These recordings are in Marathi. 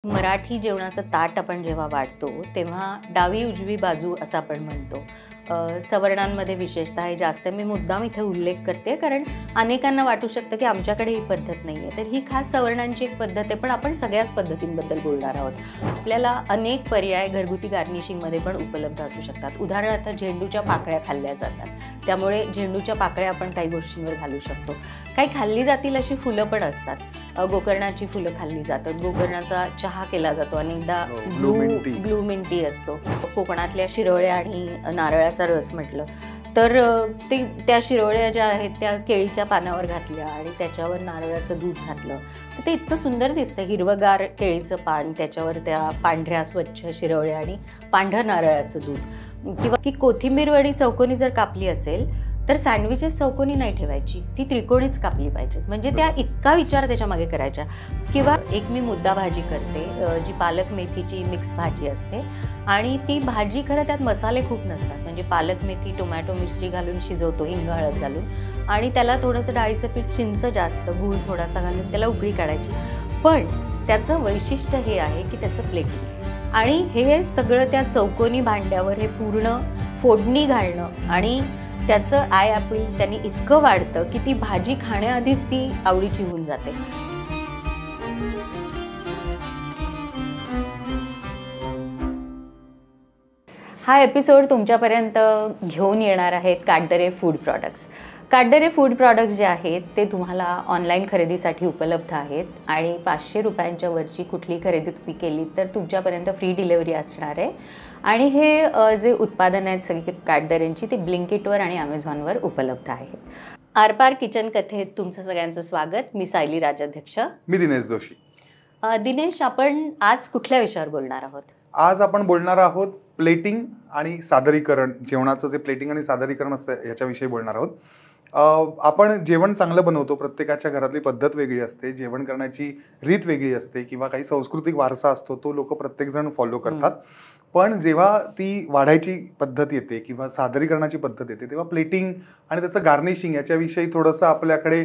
मराठी जेवणाचं ताट आपण जेव्हा वाढतो तेव्हा डावी उजवी बाजू असं आपण म्हणतो. सवर्णांमध्ये विशेषतः हे जास्त मी मुद्दाम इथे उल्लेख करते कारण अनेकांना वाटू शकतं की आमच्याकडे ही पद्धत नाही आहे. तर ही खास सवर्णांची एक पद्धत आहे, पण आपण सगळ्याच पद्धतींबद्दल बोलणार आहोत. आपल्याला अनेक पर्याय घरगुती गार्निशिंगमध्ये पण उपलब्ध असू शकतात. उदाहरणार्थ झेंडूच्या पाकळ्या खाल्ल्या जातात, त्यामुळे झेंडूच्या पाकळ्या आपण काही गोष्टींवर घालू शकतो. काही खाल्ली जातील अशी फुलं पण असतात. गोकर्णाची फुलं खाल्ली जातात. गोकर्णाचा चहा केला जातो. अनेकदा ब्लू मिंटी असतो. कोकणातल्या शिरोळ्या आणि नारळाचा रस म्हटलं तर त्या शिरोळ्या ज्या आहेत त्या केळीच्या पानावर घातल्या आणि त्याच्यावर नारळाचं दूध घातलं तर ते इतकं सुंदर दिसतं. हिरवगार केळीचं पान, त्याच्यावर त्या पांढऱ्या स्वच्छ शिरोळ्या आणि पांढरं नारळाचं दूध. किंवा की कोथिंबीर वडी चौकोनी जर कापली असेल तर सँडविचेस चौकोनी नाही ठेवायची, ती त्रिकोणीच कापली पाहिजेत. म्हणजे त्या इतका विचार त्याच्यामागे करायच्या. किंवा एक मी मुद्दा भाजी करते, जी पालक मेथीची मिक्स भाजी असते आणि ती भाजी खरं त्यात मसाले खूप नसतात. म्हणजे पालक मेथी टोमॅटो मिरची घालून शिजवतो, हिंग हळद घालून, आणि त्याला थोडंसं डाळीचं पीठ, चिंच जास्त, गूळ थोडासा घालून त्याला उकळी काढायची. पण त्याचं वैशिष्ट्य हे आहे की त्याचं प्लेटिंग, आणि हे सगळं त्या चौकोनी भांड्यावर हे पूर्ण फोडणी घालणं आणि त्याचं आय ॲपल त्यांनी इतकं वाढतं की ती भाजी खाण्याआधीच ती आवडीची होऊन जाते. हा एपिसोड तुमच्यापर्यंत घेऊन येणार आहेत Katdare food products. Katdare food products जे आहेत ते तुम्हाला ऑनलाईन खरेदीसाठी उपलब्ध आहेत आणि 500 रुपयांच्या वरची कुठली खरेदी तुम्ही केली तर तुमच्यापर्यंत फ्री डिलेवरी असणार आहे. आणि हे जे उत्पादन आहेत सगळी काटदऱ्यांची ते ब्लिंकिटवर आणि ॲमेझॉनवर उपलब्ध आहेत. आरपार किचन कथेत तुमचं सगळ्यांचं स्वागत. मी सायली राजाध्यक्ष. मी दिनेश जोशी. दिनेश, आपण आज कुठल्या विषयावर बोलणार आहोत? आज आपण बोलणार आहोत प्लेटिंग आणि सादरीकरण. जेवणाचं जे प्लेटिंग आणि सादरीकरण असतं याच्याविषयी बोलणार आहोत. आपण जेवण चांगलं बनवतो, प्रत्येकाच्या घरातली पद्धत वेगळी असते, जेवण करण्याची रीत वेगळी असते किंवा काही सांस्कृतिक वारसा असतो तो लोक प्रत्येकजण फॉलो करतात. पण जेव्हा ती वाढायची पद्धत येते किंवा सादरीकरणाची पद्धत येते तेव्हा प्लेटिंग आणि त्याचं गार्निशिंग याच्याविषयी थोडंसं आपल्याकडे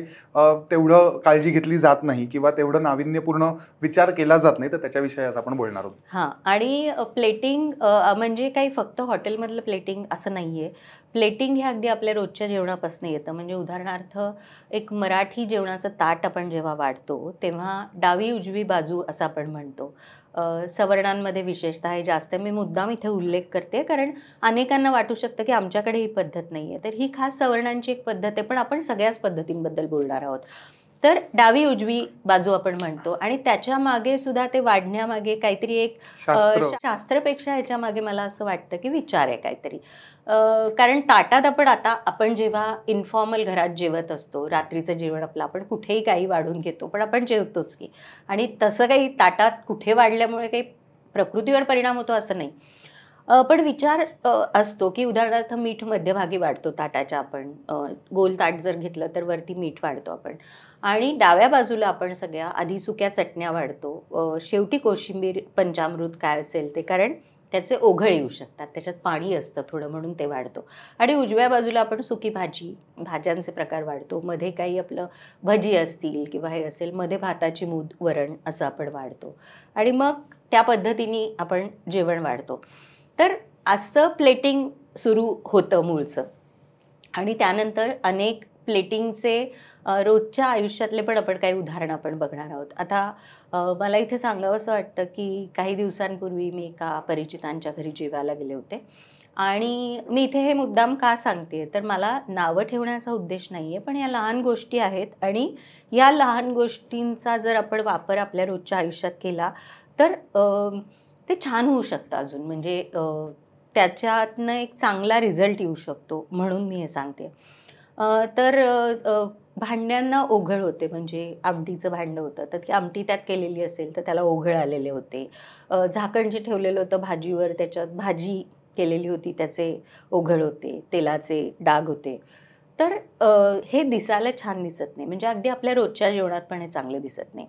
तेवढं काळजी घेतली जात नाही किंवा तेवढं नाविन्यपूर्ण विचार केला जात नाही. तर त्याच्याविषयी आज आपण बोलणार आहोत. हां, आणि प्लेटिंग म्हणजे काही फक्त हॉटेलमधलं प्लेटिंग असं नाही आहे. प्लेटिंग हे अगदी आपल्या रोजच्या जेवणापासून येतं. म्हणजे उदाहरणार्थ एक मराठी जेवणाचं ताट आपण जेव्हा वाढतो तेव्हा डावी उजवी बाजू असं आपण म्हणतो. सवर्णांमध्ये विशेषतः हे जास्त मी मुद्दाम इथे उल्लेख करते कारण अनेकांना वाटू शकतं की आमच्याकडे ही पद्धत नाही आहे. तर ही खास सवर्णांची एक पद्धत आहे, पण आपण सगळ्याच पद्धतींबद्दल बोलणार आहोत. तर डावी उजवी बाजू आपण म्हणतो आणि त्याच्या मागे सुद्धा ते वाढण्यामागे काहीतरी एक शास्त्रपेक्षा ह्याच्या मागे मला असं वाटतं की विचार आहे काहीतरी. कारण ताटात आपण जेव्हा इन्फॉर्मल घरात जेवत असतो, रात्रीचं जेवण आपलं आपण कुठेही काही वाढून घेतो, पण आपण जेवतोच की. आणि तसं काही ताटात कुठे वाढल्यामुळे काही प्रकृतीवर परिणाम होतो असं नाही. पण विचार असतो की उदाहरणार्थ मीठ मध्यभागी वाढतो ताटाच्या. आपण गोल ताट जर घेतलं तर वरती मीठ वाढतो आपण, आणि डाव्या बाजूला आपण सगळ्या आधी सुक्या चटण्या वाढतो, शेवटी कोशिंबीर, पंचामृत काय असेल ते, कारण त्याचे ओघळ येऊ शकतात, त्याच्यात पाणी असतं थोडं म्हणून ते वाढतो. आणि उजव्या बाजूला आपण सुकी भाज्यांचे प्रकार वाढतो. मध्ये काही आपलं भजी असतील किंवा हे असेल, मध्ये भाताची मूद, वरण असं आपण वाढतो आणि मग त्या पद्धतीने आपण जेवण वाढतो. तर असं प्लेटिंग सुरू होतं मूळचं. आणि त्यानंतर अनेक प्लेटिंगचे रोजच्या आयुष्यातले पण आपण काही उदाहरणं आपण बघणार आहोत. आता मला इथे सांगावं असं वाटतं की काही दिवसांपूर्वी मी एका परिचितांच्या घरी जेवायला गेले होते. आणि मी इथे हे मुद्दाम का सांगते तर मला नावं ठेवण्याचा उद्देश नाही आहे, पण या लहान गोष्टी आहेत आणि या लहान गोष्टींचा जर आपण वापर आपल्या रोजच्या आयुष्यात केला तर ते छान होऊ शकतं अजून. म्हणजे त्याच्यातनं एक चांगला रिझल्ट येऊ शकतो, म्हणून मी हे सांगते. तर भांड्यांना ओघळ होते. म्हणजे आमटीचं भांडं होतं तर ती आमटी त्यात केलेली असेल तर त्याला ओघळ आलेले होते. झाकण जे ठेवलेलं होतं भाजीवर, त्याच्यात भाजी केलेली होती त्याचे ओघळ होते, तेलाचे डाग होते. तर हे दिसायला छान दिसत नाही. म्हणजे अगदी आपल्या रोजच्या जेवणात पण हे चांगलं दिसत नाही.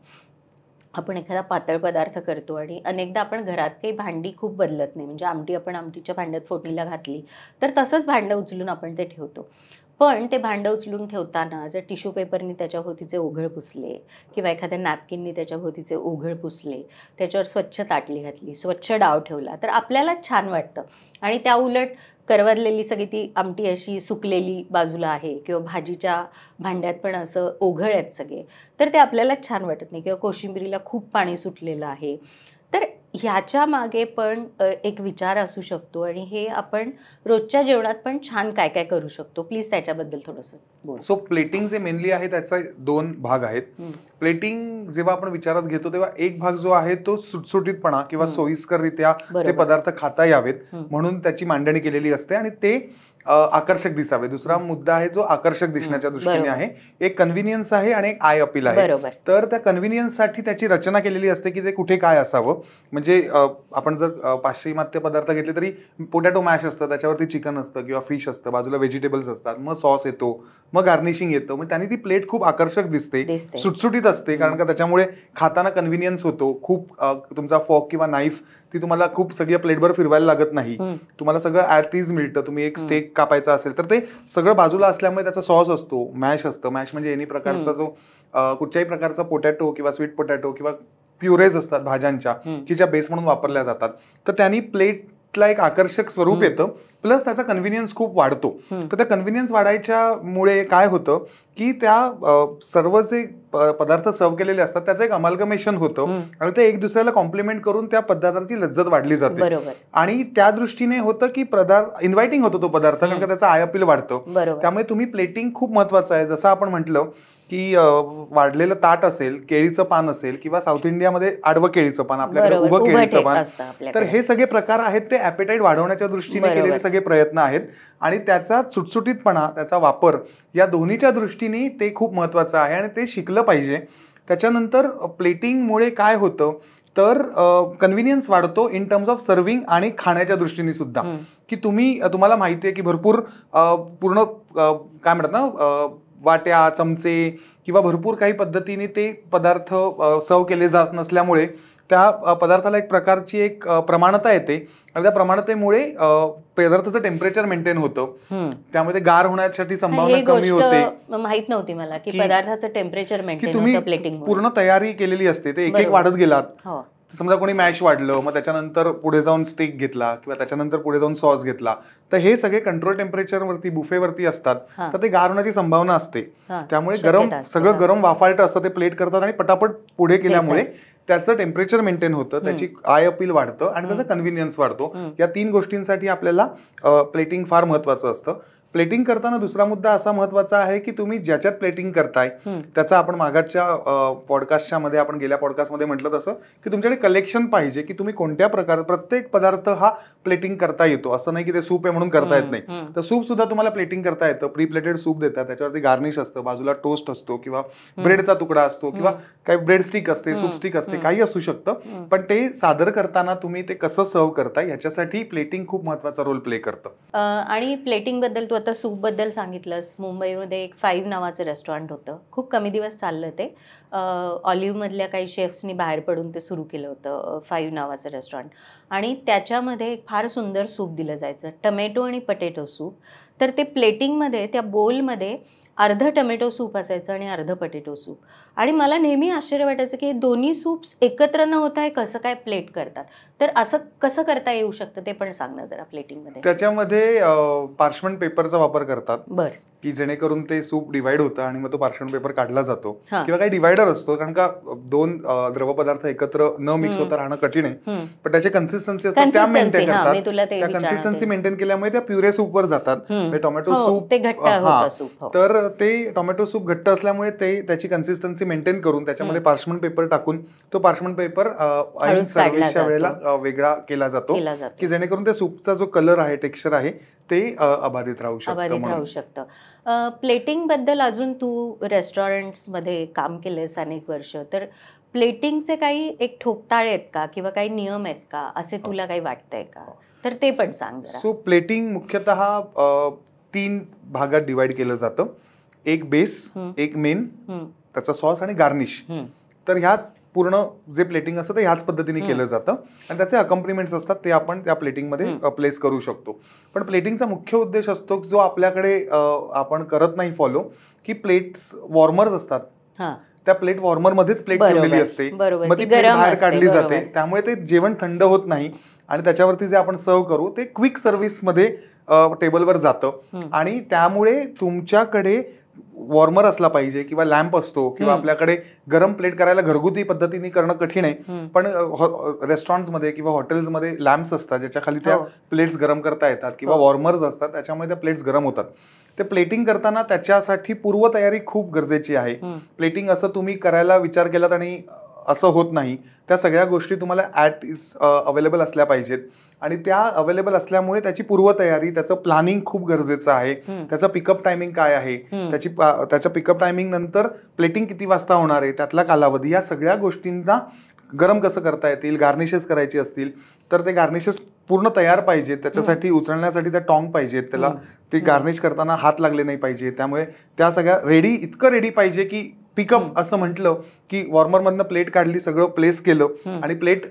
आपण एखादा पातळ पदार्थ करतो आणि अनेकदा आपण घरात काही भांडी खूप बदलत नाही. म्हणजे आमटी आपण आमटीच्या भांड्यात फोडणीला घातली तर तसंच भांडं उचलून आपण ते ठेवतो. पण ते भांडं उचलून ठेवताना जर टिश्यू पेपरनी त्याच्या भोवतीचे ओघळ पुसले किंवा एखाद्या नॅपकिननी त्याच्या भोवतीचे ओघळ पुसले, त्याच्यावर स्वच्छ ताटली घातली, स्वच्छ डाव ठेवला, तर आपल्यालाच छान वाटतं. आणि त्या उलट करवरलेली सगळी ती आमटी अशी सुकलेली बाजूला आहे किंवा भाजीच्या भांड्यात पण असं ओघळ आहेत सगळे, तर ते आपल्यालाच छान वाटत नाही. किंवा कोशिंबिरीला खूप पाणी सुटलेलं आहे. तर ह्याच्या मागे पण एक विचार असू शकतो आणि हे आपण रोजच्या जेवणात पण छान काय काय करू शकतो. प्लीज त्याच्याबद्दल थोडंसं बोल. सो प्लेटिंग जे मेनली आहे त्याचा 2 भाग आहेत. प्लेटिंग जेव्हा आपण विचारात घेतो तेव्हा एक भाग जो आहे तो सुटसुटीतपणा किंवा सोयीस्कररित्या ते पदार्थ खाता यावेत म्हणून त्याची मांडणी केलेली असते आणि ते आकर्षक दिसावे. दुसरा मुद्दा आहे जो आकर्षक दिसण्याच्या दृष्टीने आहे. एक कन्व्हिनियन्स आहे आणि एक आय अपील आहे. तर त्या कन्व्हिनियन्ससाठी त्याची रचना केलेली असते की ते कुठे काय असावं. म्हणजे आपण जर पाश्चिमात्य पदार्थ घेतले तरी पोटॅटो मॅश असतं, त्याच्यावरती चिकन असतं किंवा फिश असतं, बाजूला व्हेजिटेबल्स असतात, मग सॉस येतो, मग गार्निशिंग येतं. मग त्याने ती प्लेट खूप आकर्षक दिसते, सुटसुटीत असते, कारण का त्याच्यामुळे खाताना कन्व्हिनियन्स होतो. खूप तुमचा फॉक किंवा नाईफ ती तुम्हाला खूप सगळ्या प्लेटभर फिरवायला लागत नाही. तुम्हाला सगळं ॲट इज मिळतं. तुम्ही एक स्टेक कापायचा असेल तर ते सगळं बाजूला असल्यामुळे त्याचा सॉस असतो, मॅश असतं. मॅश म्हणजे एनी प्रकारचा जो कुठच्याही प्रकारचा पोटॅटो किंवा स्वीट पोटॅटो किंवा प्युरेज असतात भाज्यांच्या की ज्या बेस म्हणून वापरल्या जातात, तर त्यांनी प्लेटला एक आकर्षक स्वरूप येतं. प्लस त्याचा कन्व्हिनियन्स खूप वाढतो. तर त्या कन्व्हिनियन्स वाढायच्यामुळे काय होतं की त्या सर्व जे पदार्थ सर्व केलेले असतात त्याचं एक अमाल्गमेशन होतं आणि ते एक दुसऱ्याला कॉम्प्लिमेंट करून त्या पदार्थाची लज्जत वाढली जाते. आणि त्या दृष्टीने होतं की पदार्थ इन्व्हायटिंग होतो तो पदार्थ, कारण का त्याचा आय अपील वाढतं. त्यामुळे तुम्ही प्लेटिंग खूप महत्वाचं आहे. जसं आपण म्हटलं की वाढलेलं ताट असेल, केळीचं पान असेल किंवा साऊथ इंडियामध्ये आडवं केळीचं पान, आपल्याकडे उभं केळीचं पान, तर हे सगळे प्रकार आहेत ते ॲपेटाईट वाढवण्याच्या दृष्टीने केलेले सगळे प्रयत्न आहेत. आणि त्याचा सुटसुटीतपणा, त्याचा वापर या दोन्हीच्या दृष्टीने ते खूप महत्वाचं आहे आणि ते शिकलं पाहिजे. त्याच्यानंतर प्लेटिंगमुळे काय होतं तर कन्व्हिनियन्स वाढतो इन टर्म्स ऑफ सर्विंग आणि खाण्याच्या दृष्टीने सुद्धा. की तुम्हाला माहिती आहे की भरपूर पूर्ण काय म्हणतात ना वाट्या, चमचे किंवा भरपूर काही पद्धतीने ते पदार्थ सर्व केले जात नसल्यामुळे त्या पदार्थाला एक प्रकारची एक प्रमाणता येते आणि त्या प्रमाणतेमुळे पदार्थाचं टेम्परेचर मेंटेन होतं. त्यामध्ये गार होण्यासाठी संभावना कमी होते. माहित नव्हती मला की पदार्थाचं टेम्परेचर मेंटेन होतं प्लेटिंग. पूर्ण तयारी केलेली असते, ते एक एक वाढत गेलात. समजा कोणी मॅश वाढलं, मग त्याच्यानंतर पुढे जाऊन स्टेक घेतला किंवा त्याच्यानंतर पुढे जाऊन सॉस घेतला, तर हे सगळे कंट्रोल टेम्परेचरवरती बुफेवरती असतात, तर ते गार होण्याची संभावना असते. त्यामुळे सगळं गरम वाफाळतं असतं, ते प्लेट करतात आणि पटापट पुढे केल्यामुळे त्याचं टेम्परेचर मेंटेन होतं, त्याची आय अपील वाढतं आणि त्याचा कन्व्हिनियन्स वाढतो. या 3 गोष्टींसाठी आपल्याला प्लेटिंग फार महत्वाचं असतं. प्लेटिंग करताना दुसरा मुद्दा असा महत्वाचा आहे की तुम्ही ज्याच्यात प्लेटिंग करताय त्याचा आपण मागाच्या पॉडकास्टच्या मध्ये, आपण गेल्या पॉडकास्टमध्ये म्हटलं तसं की तुमच्याकडे कलेक्शन पाहिजे की तुम्ही कोणत्या प्रकार, प्रत्येक पदार्थ हा प्लेटिंग करता येतो. असं नाही की ते सूप आहे म्हणून करता येत नाही. तर सूप सुद्धा तुम्हाला प्लेटिंग करता येतं. प्री प्लेटेड सूप देतात, त्याच्यावरती गार्निश असतं, बाजूला टोस्ट असतो किंवा ब्रेडचा तुकडा असतो किंवा काही ब्रेड स्टिक असते, सूप स्टिक असते, काही असू शकतं. पण ते सादर करताना तुम्ही ते कसं सर्व करताय याच्यासाठी प्लेटिंग खूप महत्वाचा रोल प्ले करतं. आणि प्लेटिंग बद्दल आता सूप बद्दल सांगितलंस. मुंबईमध्ये एक 5 नावाचं रेस्टॉरंट होतं, खूप कमी दिवस चाललं ते. ऑलिव्हमधल्या काही शेफ्सनी बाहेर पडून ते सुरू केलं होतं 5 नावाचं रेस्टॉरंट. आणि त्याच्यामध्ये एक फार सुंदर सूप दिलं जायचं, टमॅटो आणि पटेटो सूप. तर ते प्लेटिंगमध्ये त्या बोलमध्ये अर्धं टमॅटो सूप असायचं आणि अर्धं पटेटो सूप. आणि मला नेहमी आश्चर्य वाटायचं की दोन्ही सूप्स एकत्र न होता हे कसं काय प्लेट करतात. तर असं कसं करता येऊ शकतं ते पण सांग ना जरा प्लेटिंगमध्ये. त्याच्यामध्ये पार्चमेंट पेपरचा वापर करतात. बरं. की जेणेकरून ते सूप डिवाइड होतं आणि मग तो पार्चमेंट पेपर काढला जातो किंवा काही डिवायडर असतो, कारण का 2 द्रव पदार्थ एकत्र न मिक्स होता राहणं कठीण आहे. पण त्याचे कन्सिस्टन्सी असतात त्या मेंटेन करतात. त्या कन्सिस्टन्सी मेंटेन केल्यामुळे त्या प्युरे सूपवर जातात. टोमॅटो सूप, तर ते टोमॅटो सूप घट्ट असल्यामुळे ते त्याची कन्सिस्टन्सी मेंटेन करून त्याच्यामध्ये पार्चमेंट पेपर टाकून तो पार्चमेंट पेपर सर्व्हिसच्या वेळेला वेगळा केला जातो की जेणेकरून त्या सूपचा जो कलर आहे, टेक्स्चर आहे ते अबाधित राहू शकतं. प्लेटिंग बद्दल अजून तू रेस्टॉरंट्समध्ये काम केलंस अनेक वर्ष, तर प्लेटिंगचे काही एक ठोकताळे आहेत का किंवा काही नियम आहेत का, असे तुला काही वाटतंय का? तर ते पण सांग जरा. सो प्लेटिंग मुख्यतः 3 भागात डिवाइड केलं जातं. एक बेस, एक मेन, त्याचा सॉस आणि गार्निश. तर ह्या पूर्ण जे प्लेटिंग असतं ते ह्याच पद्धतीने केलं जातं आणि त्याचे अकम्पनिमेंट्स असतात ते आपण त्या प्लेटिंगमध्ये प्लेस करू शकतो. पण प्लेटिंगचा मुख्य उद्देश असतो जो आपल्याकडे आपण करत नाही फॉलो, की प्लेट्स वॉर्मर्स असतात, त्या प्लेट वॉर्मर मध्येच प्लेट ठेवलेली असते, मग ती प्लेट बाहेर काढली जाते, त्यामुळे ते जेवण थंड होत नाही आणि त्याच्यावरती जे आपण सर्व करू ते क्विक सर्व्हिसमध्ये टेबलवर जातं आणि त्यामुळे तुमच्याकडे वॉर्मर असला पाहिजे किंवा लॅम्प असतो किंवा आपल्याकडे गरम प्लेट करायला घरगुती पद्धतीने करणं कठीण आहे, पण रेस्टॉरंट्समध्ये किंवा हॉटेल्समध्ये लॅम्प्स असतात ज्याच्या खाली त्या प्लेट्स गरम करता येतात किंवा वॉर्मर्स असतात त्याच्यामुळे त्या प्लेट्स गरम होतात. ते प्लेटिंग करताना त्याच्यासाठी पूर्वतयारी खूप गरजेची आहे. प्लेटिंग असं तुम्ही करायला विचार केलात आणि असं होत नाही, त्या सगळ्या गोष्टी तुम्हाला अवेलेबल असल्या पाहिजेत आणि त्या अवेलेबल असल्यामुळे त्याची पूर्वतयारी, त्याचं प्लॅनिंग खूप गरजेचं आहे. त्याचं पिकअप टायमिंग काय आहे, त्याच्या पिकअप टायमिंग नंतर प्लेटिंग किती वाजता होणार आहे, त्यातला कालावधी, या सगळ्या गोष्टींचा गरम कसं करता येतील, गार्निशेस करायची असतील तर ते गार्निशेस पूर्ण तयार पाहिजेत, त्याच्यासाठी उचलण्यासाठी त्या टॉंग पाहिजेत, त्याला ते गार्निश करताना हात लागले नाही पाहिजे, त्यामुळे त्या सगळ्या इतकं रेडी पाहिजे की पिकअप असं म्हटलं की वॉर्मरमधनं प्लेट काढली, सगळं प्लेस केलं आणि प्लेट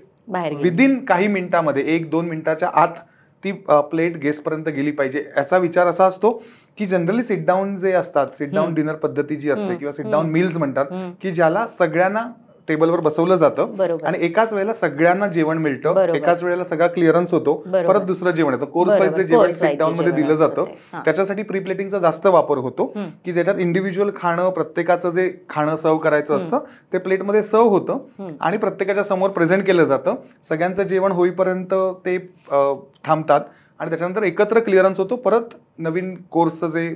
विदिन काही मिनिटांमध्ये 1-2 मिनिटाच्या आत ती प्लेट गेस्टपर्यंत गेली पाहिजे. याचा विचार असा असतो की जनरली सिट डाऊन जे असतात, सिट डाऊन डिनर पद्धती जी असते किंवा सिट डाऊन मील्स म्हणतात, की ज्याला सगळ्यांना टेबलवर बसवलं जातं आणि एकाच वेळेला सगळ्यांना जेवण मिळतं, एकाच वेळेला सगळा क्लिअरन्स होतो, परत दुसरं जेवण येतं. कोर्स वाईज जे जेवण सिट डाऊन मध्ये दिलं जातं त्याच्यासाठी प्री प्लेटिंगचा जास्त वापर होतो, की ज्याच्यात इंडिव्हिज्युअल खाणं, प्रत्येकाचं जे खाणं सर्व करायचं असतं ते प्लेटमध्ये सर्व होतं आणि प्रत्येकाच्या समोर प्रेझेंट केलं जातं. सगळ्यांचं जेवण होईपर्यंत ते थांबतात आणि त्याच्यानंतर एकत्र क्लिअरन्स होतो, परत नवीन कोर्सचं जे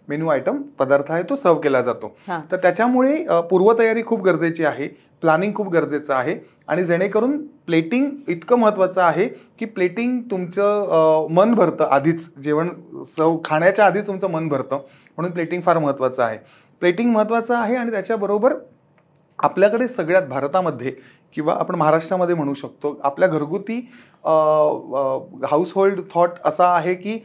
मेनू आयटम पदार्थ आहे तो सर्व केला जातो. तर त्याच्यामुळे पूर्वतयारी खूप गरजेची आहे, प्लॅनिंग खूप गरजेचं आहे आणि जेणेकरून प्लेटिंग इतकं महत्त्वाचं आहे की प्लेटिंग तुमचं मन भरतं, आधीच जेवण सर्व खाण्याच्या आधीच तुमचं मन भरतं, म्हणून प्लेटिंग फार महत्त्वाचं आहे. प्लेटिंग महत्त्वाचं आहे आणि त्याच्याबरोबर आपल्याकडे सगळ्यात भारतामध्ये किंवा आपण महाराष्ट्रामध्ये म्हणू शकतो, आपल्या घरगुती हाऊसहोल्ड थॉट असा आहे की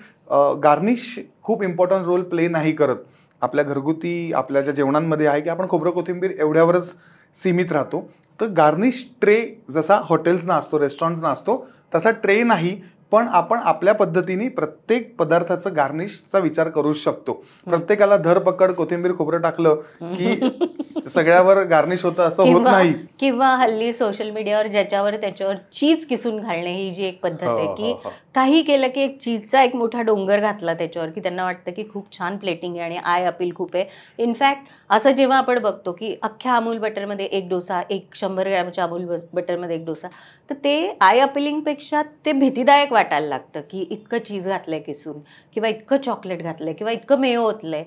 गार्निश खूप इम्पॉर्टंट रोल प्ले नाही करत. आपल्या घरगुती आपल्या ज्या जेवणांमध्ये आहे की आपण खोबरं कोथिंबीर एवढ्यावरच सीमित राहतो. तर गार्निश ट्रे जसा हॉटेल्सना असतो, रेस्टॉरंट्सना असतो, तसा ट्रे नाही, पण आपण आपल्या पद्धतीने प्रत्येक पदार्थाचं गार्निशचा विचार करू शकतो. प्रत्येकाला धरपकड कोथिंबीर खोबरं टाकलं की सगळ्यावर गार्निश होतं असं होत नाही. किंवा हल्ली सोशल मीडियावर ज्याच्यावर त्याच्यावर चीज किसून घालणे ही जी एक पद्धत आहे की काही केलं की एक चीजचा एक मोठा डोंगर घातला त्याच्यावर की त्यांना वाटतं की खूप छान प्लेटिंग आहे आणि आय अपील खूप आहे. इनफॅक्ट असं जेव्हा आपण बघतो की अख्ख्या अमूल बटरमध्ये एक डोसा, 100 ग्रॅमच्या अमूल बटरमध्ये एक डोसा, तर ते आय अपीलिंगपेक्षा ते भीतीदायक वाटायला लागतं की इतकं चीज घातलंय किसून किंवा इतकं चॉकलेट घातलंय किंवा इतकं मेयो ओतलंय.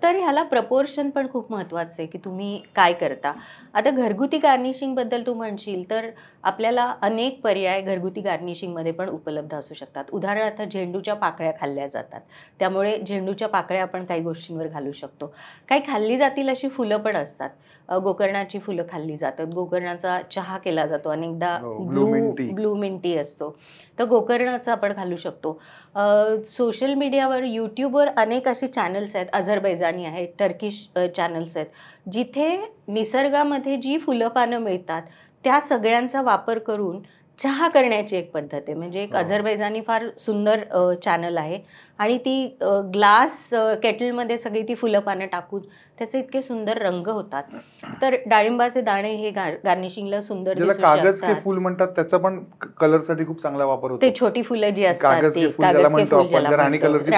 तर ह्याला प्रपोर्शन पण खूप महत्त्वाचं आहे की तुम्ही काय करता. आता घरगुती गार्निशिंगबद्दल तू म्हणशील तर आपल्याला अनेक पर्याय घरगुती गार्निशिंगमध्ये पण उपलब्ध असू शकतात. उदाहरणार्थ झेंडूच्या पाकळ्या खाल्ल्या जातात, त्यामुळे झेंडूच्या पाकळ्या आपण काही गोष्टींवर घालू शकतो. काही खाल्ली जातील अशी फुलं पण असतात, गोकर्णाची फुलं खाल्ली जातात, गोकर्णाचा चहा केला जातो, अनेकदा ब्लू मिंटी असतो, तर गोकर्णाचा आपण घालू शकतो. सोशल मीडियावर यूट्यूबवर अनेक असे चॅनल्स आहेत, अझरबैजानी आहेत, टर्किश चॅनल्स आहेत, जिथे निसर्गामध्ये जी फुलं पानं मिळतात त्या सगळ्यांचा वापर करून चहा करण्याची एक पद्धत आहे. म्हणजे एक अझरबैजानी फार सुंदर चॅनल आहे आणि ती ग्लास केटलमध्ये सगळी ती फुलं पानं टाकून त्याचे इतके सुंदर रंग होतात. तर डाळिंबाचे दाणे हे गार्निशिंगला सुंदर दिसू शकतात. कागज के फूल म्हणतात, त्याचा पण कलरसाठी खूप चांगला वापर होतो. ते छोटी फुलं जी असतात, कागज के फूल ज्याला म्हणतो आपण, राणी कलरची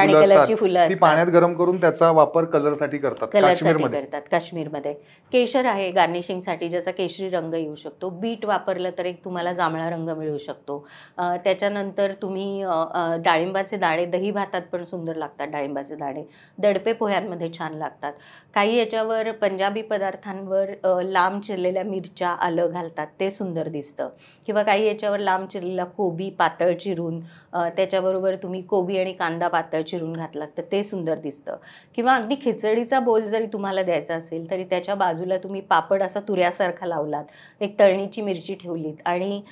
फुलं असतात, ती पाण्यात गरम करून त्याचा वापर कलरसाठी करतात काश्मीरमध्ये. केशर आहे गार्निशिंगसाठी, ज्याचा केशरी रंग येऊ शकतो. बीट वापरलं तर एक तुम्हाला जांभळा रंग मिळू शकतो. त्याच्यानंतर तुम्ही डाळिंबाचे दाणे दही भातात पण सुंदर लागतात. डाळिंबाचे दाणे दडपे पोह्यांमध्ये छान लागतात. काही याच्यावर पंजाबी पदार्थांवर लांब चिरलेल्या मिरच्या, आलं घालतात, ते सुंदर दिसतं. किंवा काही याच्यावर लांब चिरलेला कोबी पातळ चिरून त्याच्याबरोबर तुम्ही कोबी आणि कांदा पातळ चिरून घातलात तर ते सुंदर दिसतं. किंवा अगदी खिचडीचा बोल जरी तुम्हाला द्यायचा असेल तरी त्याच्या बाजूला तुम्ही पापड असा तुऱ्यासारखा लावलात, एक तळणीची मिरची ठेवलीत आणि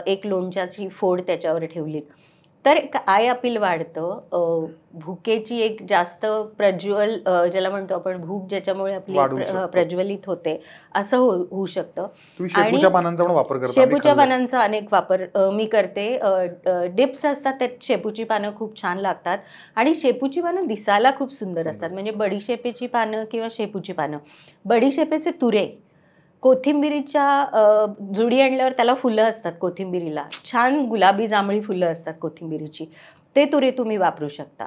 एक लोणच्याची फोड त्याच्यावर ठेवलीत, तर एक आय अपील वाढतं, भुकेची एक जास्त प्रज्वल, ज्याला म्हणतो आपण भूक, ज्याच्यामुळे आपली वाढू शकतो. प्रज्वलित होते, असं होऊ शकतं. तुम्ही शेपूच्या पानांचा पण वापर करता? शेपूच्या पानांचा अनेक वापर मी करते. डिप्स असतात त्यात शेपूची पानं खूप छान लागतात आणि शेपूची पानं दिसायला खूप सुंदर असतात. म्हणजे बडीशेपेची पानं किंवा शेपूची पानं, बडीशेपेचे तुरे, कोथिंबिरीच्या जुडी आणल्यावर त्याला फुलं असतात, कोथिंबिरीला छान गुलाबी जांभळी फुलं असतात कोथिंबिरीची, ते तुरे तुम्ही वापरू शकता.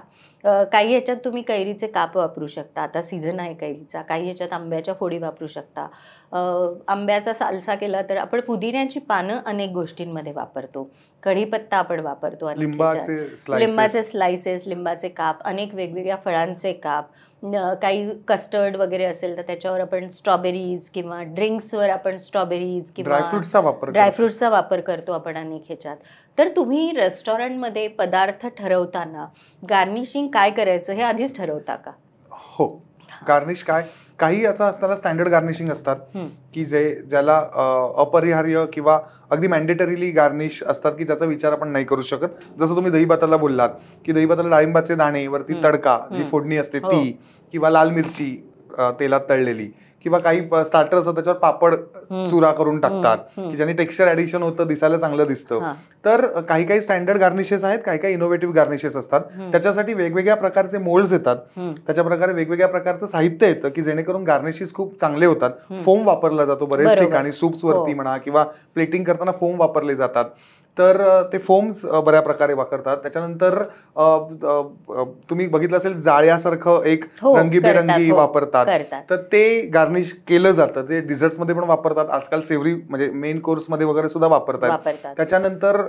काही ह्याच्यात तुम्ही कैरीचे काप वापरू शकता, आता सीझन आहे कैरीचा. काही ह्याच्यात आंब्याच्या फोडी वापरू शकता. आंब्याचा सालसा केला तर आपण पुदिन्याची पानं अनेक गोष्टींमध्ये वापरतो. कढीपत्ता आपण वापरतो, लिंबाचे स्लायसेस, लिंबाचे काप, अनेक वेगवेगळ्या फळांचे काप, काही कस्टर्ड वगैरे असेल तर त्याच्यावर आपण स्ट्रॉबेरीज, किंवा ड्रिंक्सवर आपण स्ट्रॉबेरीज किंवा ड्रायफ्रुट्सचा वापर करतो आपण अनेक ह्याच्यात. तर तुम्ही रेस्टॉरंटमध्ये पदार्थ ठरवताना गार्निशिंग काय करायचं हे आधीच ठरवता का? हो, गार्निश काय, काही आता असताना स्टँडर्ड गार्निशिंग असतात की ज्याला अपरिहार्य किंवा अगदी मॅन्डेटरीली गार्निश असतात की त्याचा विचार आपण नाही करू शकत. जसं तुम्ही दहीभाताला बोललात की दहीभाताला डाळिंबाचे दाणे, वरती तडका, जी फोडणी असते ती, किंवा लाल मिरची तेलात तळलेली, किंवा काही स्टार्टर असतात त्याच्यावर पापड चुरा करून टाकतात की ज्याने टेक्स्चर ऍडिशन होतं, दिसायला चांगलं दिसतं. तर काही काही स्टँडर्ड गार्निशेस आहेत, काही काही इनोव्हेटिव्ह गार्निशेस असतात. त्याच्यासाठी वेगवेगळ्या प्रकारचे मोल्ड्स येतात, त्याच्या प्रकारे वेगवेगळ्या प्रकारचं साहित्य येतं की जेणेकरून गार्निशेस खूप चांगले होतात. फोम वापरला जातो बरेच ठिकाणी, सूप्स वरती म्हणा किंवा प्लेटिंग करताना फोम वापरले जातात. तर ते फोम्स बऱ्या प्रकारे वापरतात. त्याच्यानंतर तुम्ही बघितलं असेल जाळ्यासारखं एक रंगीबेरंगी वापरतात, तर ते गार्निश केलं जातं. ते डिझर्ट्समध्ये पण वापरतात आजकाल, सेवरी म्हणजे मेन कोर्समध्ये वगैरे सुद्धा वापरतात. त्याच्यानंतर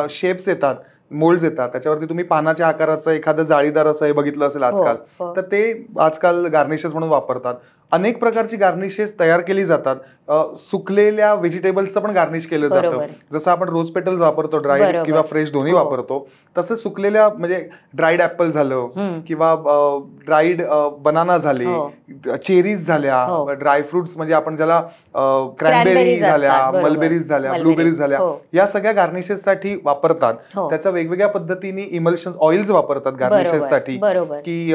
शेप्स येतात, मोल्ड्स येतात, त्याच्यावरती तुम्ही पानाच्या आकाराचं एखादं जाळीदार असं हे बघितलं असेल आजकाल, तर ते आजकाल गार्निशेस म्हणून वापरतात. अनेक प्रकारची गार्निशेस तयार केली जातात. सुकलेल्या व्हेजिटेबल्सचं पण गार्निश केलं जातं. जसं आपण रोज पेटल्स वापरतो, ड्राईड किंवा फ्रेश दोन्ही वापरतो, तसं सुकलेल्या म्हणजे ड्राईड ऍपल झालं किंवा ड्राईड बनाना झाले, चेरीज झाल्या, ड्रायफ्रुट्स म्हणजे आपण ज्याला क्रॅनबेरी झाल्या, मलबेरीज झाल्या, ब्लूबेरीज झाल्या, या सगळ्या गार्निशेससाठी वापरतात. त्याच्या वेगवेगळ्या पद्धतीने इमल्शन ऑइल्स वापरतात गार्निशेससाठी, की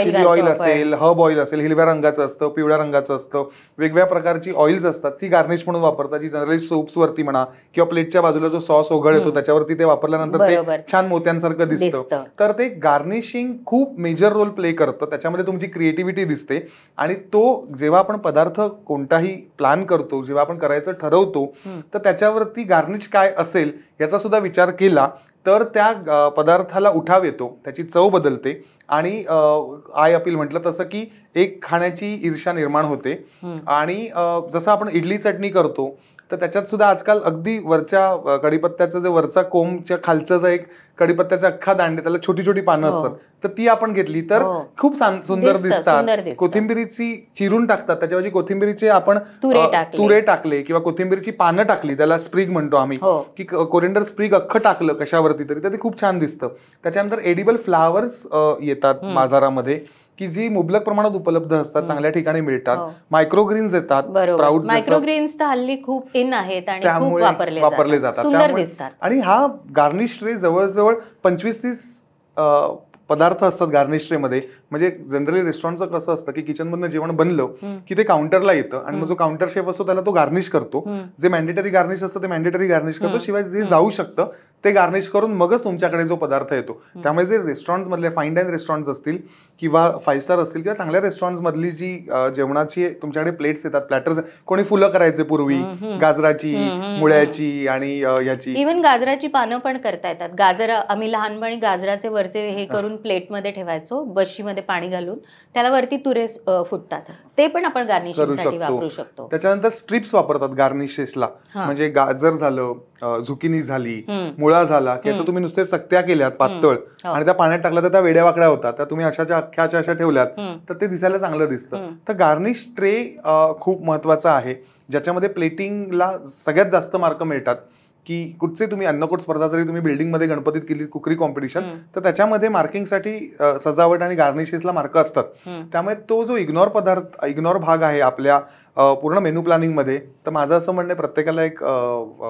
चिली ऑइल असेल, हर्ब ऑइल असेल, हिरव्या रंगाचं असतं, पिवळ्या रंगाचं असतं, वेगवेगळ्या प्रकारची ऑइल्स असतात, ती गार्निश म्हणून वापरतात, जी जनरली सोप्स वरती म्हणा किंवा प्लेटच्या बाजूला जो सॉस ओघळ येतो त्याच्यावरती ते वापरल्यानंतर ते छान मोत्यांसारखं दिसतं. तर ते गार्निशिंग खूप मेजर रोल प्ले करतं, त्याच्यामध्ये तुमची क्रिएटिव्हिटी दिसते. आणि तो जेव्हा आपण पदार्थ कोणताही प्लॅन करतो, जेव्हा आपण करायचं ठरवतो, तर त्याच्यावरती गार्निश काय असेल याचा सुद्धा विचार केला तर त्या पदार्थाला उठाव येतो, त्याची चव बदलते आणि आय अपील म्हटलं तसं की एक खाण्याची ईर्ष्या निर्माण होते. आणि जसं आपण इडली चटणी करतो तर त्याच्यात सुद्धा आजकाल अगदी वरच्या कढीपत्त्याचं जे वरचा कोंबच्या खालचं जे एक कढीपत्त्याचा अख्खा दांडे, त्याला छोटी छोटी पानं असतात, तर ती आपण घेतली तर खूप सुंदर दिसतात. कोथिंबिरीची चिरून टाकतात, त्याच्याऐवजी कोथिंबिरीचे आपण तुरे टाकले किंवा कोथिंबिरीची पानं टाकली, त्याला स्प्रिग म्हणतो आम्ही, की कोरिएंडर स्प्रिग अख्खं टाकलं कशावरती तरी, तर ते खूप छान दिसतं. त्याच्यानंतर एडिबल फ्लावर्स येतात बाजारामध्ये की जी मुबलक प्रमाणात उपलब्ध असतात, चांगल्या ठिकाणी मिळतात. मायक्रोग्रीन्स येतात, स्प्राउट्स. मायक्रोग्रीन्स तर हल्ली खूप इन आहेत आणि खूप वापरले जातात, सुंदर दिसतात. आणि हा गार्निश ट्रे जवळजवळ 25-30 पदार्थ असतात गार्निश ट्रे मध्ये. म्हणजे जनरली रेस्टॉरंटचं कसं असतं की किचन मधनं जेवण बनलं की ते काउंटरला येतं आणि मग जो काउंटर शेफ असतो त्याला तो गार्निश करतो. जे मॅन्डेटरी गार्निश असतं ते मॅन्डेटरी गार्निश करतो, शिवाय जे जाऊ शकतं ते गार्निश करून मगच तुमच्याकडे जो पदार्थ येतो. त्यामुळे जे रेस्टॉरंट मधले फाईन डाईन रेस्टॉरंट असतील किंवा 5 स्टार असतील किंवा चांगल्या रेस्टॉरंट मधली जी जेवणाची तुमच्याकडे प्लेट्स येतात, प्लॅटर्स, कोणी फुलं करायचे पूर्वी, गाजराची, मुळ्याची आणि याची, इव्हन गाजराची पानं पण करता येतात. गाजर आम्ही लहानपणी गाजराचे वरचे हे करून प्लेटमध्ये ठेवायचो, बशीमध्ये पाणी घालून, त्याला वरती तुरे फुटतात, ते पण आपण गार्निशिंगसाठी वापरू शकतो. त्याच्यानंतर स्ट्रिप्स वापरतात गार्निशेसला, म्हणजे गाजर झालं, झुकिनी झाली, मुळा झाला, की याचं तुम्ही नुसते चकत्या केल्यात पातळ आणि त्या पाण्यात टाकल्या तर त्या वेड्या वाकड्या होतात, त्या तुम्ही अशाच्या अख्ख्याच्या अशा ठेवल्यात तर ते दिसायला चांगलं दिसतं. तर गार्निश ट्रे खूप महत्वाचा आहे, ज्याच्यामध्ये प्लेटिंगला सगळ्यात जास्त मार्क मिळतात. की कुठचे तुम्ही अन्नकूट स्पर्धा जरी तुम्ही बिल्डिंगमध्ये गणपतीत केली, कुकरी कॉम्पिटिशन, तर त्याच्यामध्ये मार्किंगसाठी सजावट आणि गार्निशेसला मार्क असतात. त्यामुळे तो जो इग्नोर भाग आहे आपल्या पूर्ण मेनू प्लॅनिंगमध्ये, तर माझं असं म्हणणं प्रत्येकाला एक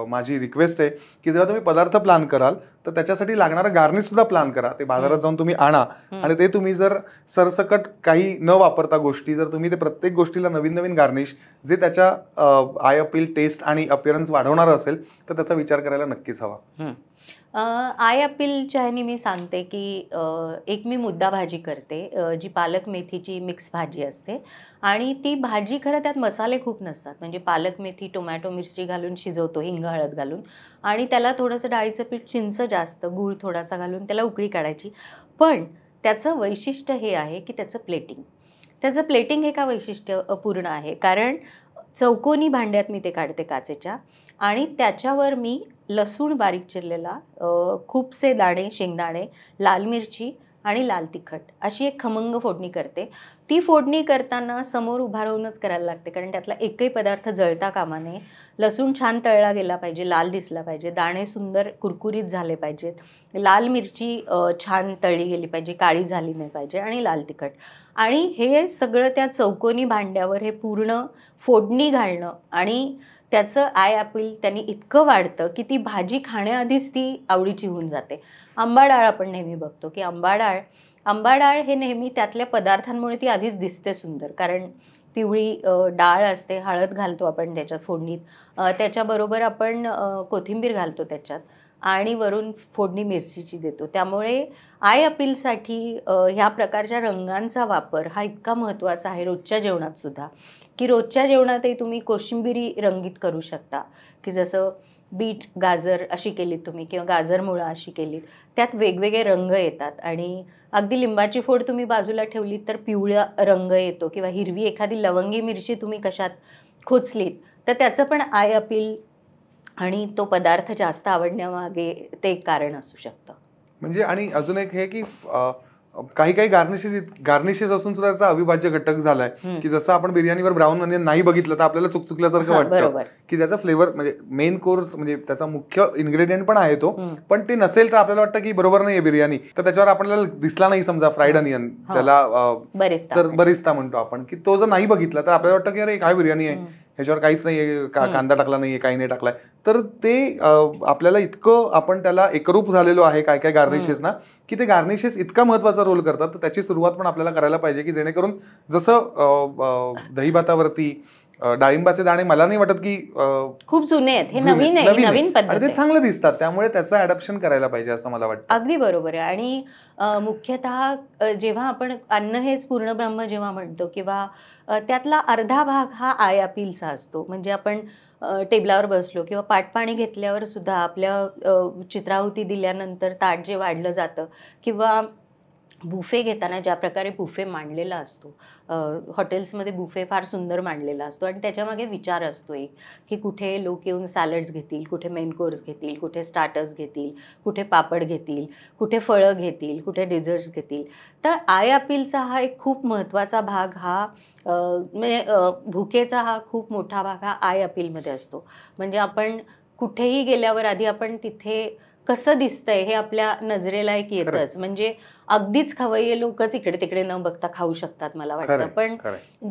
माझी रिक्वेस्ट आहे की जेव्हा तुम्ही पदार्थ प्लॅन कराल तर त्याच्यासाठी लागणारा गार्निश सुद्धा प्लॅन करा. ते बाजारात जाऊन तुम्ही आणा आणि ते तुम्ही जर सरसकट काही न वापरता गोष्टी जर तुम्ही ते प्रत्येक गोष्टीला नवीन नवीन गार्निश जे त्याच्या आय अपील, टेस्ट आणि अपिअरन्स वाढवणार असेल तर त्याचा विचार करायला नक्कीच हवा. आय अपीलच्या ह्याने मी सांगते की एक मी मुद्दा भाजी करते जी पालक मेथीची मिक्स भाजी असते आणि ती भाजी खरं त्यात मसाले खूप नसतात. म्हणजे पालक मेथी, टोमॅटो, मिरची घालून शिजवतो हिंग हळद घालून आणि त्याला थोडंसं डाळीचं पीठ, चिंच जास्त, गूळ थोडासा घालून त्याला उकळी काढायची. पण त्याचं वैशिष्ट्य हे आहे की त्याचं प्लेटिंग हे का वैशिष्ट्यपूर्ण आहे, कारण चौकोनी भांड्यात मी ते काढते काचेच्या आणि त्याच्यावर मी लसूण बारीक चिरलेला, खूपसे दाणे शेंगदाणे, लाल मिरची आणि लाल तिखट अशी एक खमंग फोडणी करते. ती फोडणी करताना समोर उभा राहूनच करायला लागते, कारण त्यातला एकही पदार्थ जळता कामा नये. लसूण छान तळला गेला पाहिजे, लाल दिसला पाहिजे, दाणे सुंदर कुरकुरीत झाले पाहिजेत, लाल मिरची छान तळली गेली पाहिजे, काळी झाली नाही पाहिजे आणि लाल तिखट. आणि हे सगळं त्या चौकोनी भांड्यावर हे पूर्ण फोडणी घालणं आणि त्याचं आय अपील त्यांनी इतकं वाढतं की ती भाजी खाण्याआधीच ती आवडीची होऊन जाते. आंबा डाळ आपण नेहमी बघतो की आंबा डाळ हे नेहमी त्यातल्या पदार्थांमुळे ती आधीच दिसते सुंदर, कारण पिवळी डाळ असते, हळद घालतो आपण त्याच्यात फोडणीत, त्याच्याबरोबर आपण कोथिंबीर घालतो त्याच्यात आणि वरून फोडणी मिरचीची देतो. त्यामुळे आय अपीलसाठी ह्या प्रकारच्या रंगांचा वापर हा इतका महत्त्वाचा आहे रोजच्या जेवणात सुद्धा, की रोजच्या जेवणातही तुम्ही कोशिंबिरी रंगीत करू शकता, की जसं बीट गाजर अशी केलीत तुम्ही किंवा गाजर मुळा अशी केलीत, त्यात वेगवेगळे रंग येतात आणि अगदी लिंबाची फोड तुम्ही बाजूला ठेवलीत तर पिवळा रंग येतो किंवा हिरवी एखादी लवंगी मिरची तुम्ही कशात खोचलीत तर त्याचं पण आय अपील आणि तो पदार्थ जास्त आवडण्यामागे ते एक कारण असू शकतं. म्हणजे आणि अजून एक हे की काही काही गार्निशेस असून सुद्धा त्याचा अविभाज्य घटक झालाय, की जसं आपण बिर्याणीवर ब्राऊन अनियन नाही बघितलं तर आपल्याला चुकचुकल्यासारखं वाटतं, की त्याचा फ्लेवर म्हणजे मेन कोर्स म्हणजे त्याचा मुख्य इन्ग्रेडियंट पण आहे तो, पण ते नसेल तर आपल्याला वाटतं की बरोबर नाहीये बिर्याणी, तर त्याच्यावर आपल्याला दिसला नाही समजा फ्राईड अनियन ज्याला बरिस्ता म्हणतो आपण, की तो जर नाही बघितला तर आपल्याला वाटतं की अरे काय बिर्याणी आहे, ह्याच्यावर काहीच नाहीये, कांदा टाकला नाहीये, काही नाही टाकलाय. तर ते आपल्याला इतकं आपण त्याला एकरूप झालेलो आहे काय काय गार्निशेस ना, की ते गार्निशेस इतका महत्वाचा रोल करतात. तर त्याची सुरुवात पण आपल्याला करायला पाहिजे, की जेणेकरून जसं दही भातावरती डाळिंबाचे दाणे मला नाही वाटत की खूप जुने आहेत, हे नवीन पद्धत आणि ते चांगलं दिसतात, त्यामुळे त्याचं अडॅप्शन करायला पाहिजे असं मला वाटतं. अगदी बरोबर आहे. आणि मुख्यतः जेव्हा आपण अन्न हेच पूर्ण ब्रह्म जेव्हा म्हणतो किंवा त्यातला अर्धा भाग हा आय अपीलचा असतो, म्हणजे आपण टेबलावर बसलो किंवा पाटपाणी घेतल्यावर सुद्धा आपल्या चित्राहुती दिल्यानंतर ताट जे वाढलं जातं किंवा बुफे घेताना ज्या प्रकारे बुफे मांडलेला असतो, हॉटेल्समध्ये बुफे फार सुंदर मांडलेला असतो आणि त्याच्यामागे विचार असतो एक, की कुठे लोक येऊन सॅलड्स घेतील, कुठे मेन कोर्स घेतील, कुठे स्टार्टर्स घेतील, कुठे पापड घेतील, कुठे फळं घेतील, कुठे डेझर्ट्स घेतील. तर आय अपीलचा हा एक खूप महत्त्वाचा भाग हा म्हणजे भुकेचा हा खूप मोठा भाग हा आय अपीलमध्ये असतो. म्हणजे आपण कुठेही गेल्यावर आधी आपण तिथे कसं दिसतंय हे आपल्या नजरेला एक येतच. म्हणजे अगदीच खवय्ये लोकच इकडे तिकडे न बघता खाऊ शकतात मला वाटतं, पण